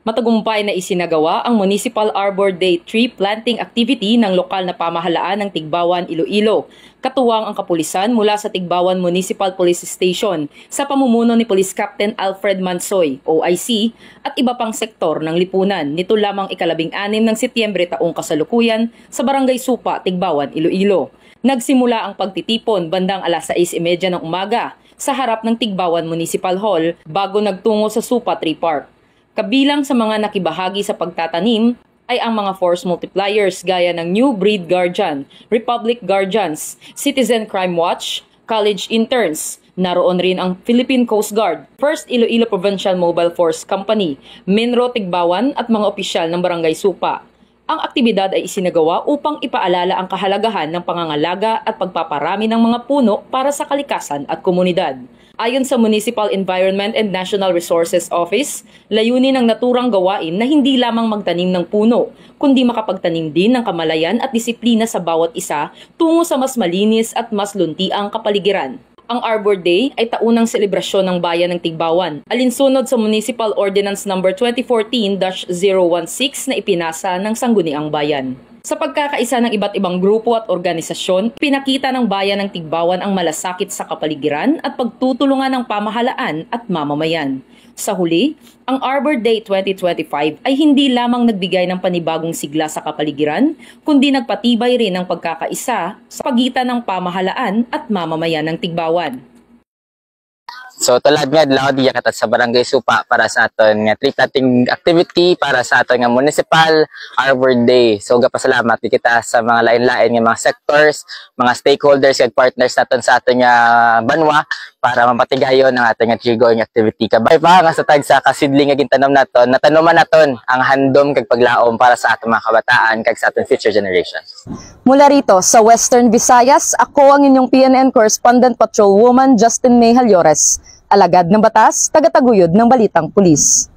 Matagumpay na isinagawa ang Municipal Arbor Day tree planting activity ng lokal na pamahalaan ng Tigbawan, Iloilo. Katuwang ang kapulisan mula sa Tigbawan Municipal Police Station sa pamumuno ni Police Captain Alfred Mansoy, OIC, at iba pang sektor ng lipunan. Nito lamang ika-16 ng Setyembre taong kasalukuyan sa Barangay Supa, Tigbawan, Iloilo. Nagsimula ang pagtitipon bandang alas 6:30 ng umaga sa harap ng Tigbawan Municipal Hall bago nagtungo sa Supa Tree Park. Kabilang sa mga nakibahagi sa pagtatanim ay ang mga force multipliers gaya ng New Breed Guardian, Republic Guardians, Citizen Crime Watch, college interns. Naroon rin ang Philippine Coast Guard, First Iloilo Provincial Mobile Force Company, Minro Tigbawan at mga opisyal ng Barangay Supa. Ang aktibidad ay isinagawa upang ipaalala ang kahalagahan ng pangangalaga at pagpaparami ng mga puno para sa kalikasan at komunidad. Ayon sa Municipal Environment and National Resources Office, layunin ng naturang gawain na hindi lamang magtanim ng puno, kundi makapagtanim din ng kamalayan at disiplina sa bawat isa tungo sa mas malinis at mas luntiang kapaligiran. Ang Arbor Day ay taunang selebrasyon ng bayan ng Tigbawan, alinsunod sa Municipal Ordinance No. 2014-016 na ipinasa ng Sangguniang Bayan. Sa pagkakaisa ng iba't ibang grupo at organisasyon, pinakita ng bayan ng Tigbawan ang malasakit sa kapaligiran at pagtutulungan ng pamahalaan at mamamayan. Sa huli, ang Arbor Day 2025 ay hindi lamang nagbigay ng panibagong sigla sa kapaligiran, kundi nagpatibay rin ng pagkakaisa sa pagitan ng pamahalaan at mamamayan ng Tigbawan. So tulad nga adlaw diya katat sa Barangay Supa para sa aton nga tree planting activity para sa aton nga Municipal Arbor Day. So gapasalamat kita sa mga lain-lain nga mga sectors, mga stakeholders ug partners naton sa aton nga banwa para mapatigayon ang aton nga tree growing activity. Kabay pa nga sa tag sa kasidling nga gintanom naton, natanuman naton ang handom kag paglaom para sa aton mga kabataan kag sa aton future generations. Mula rito sa Western Visayas, ako ang inyong PNN Correspondent Patrolwoman Justin May Halyores. Alagad ng batas, tagataguyod ng Balitang Pulis.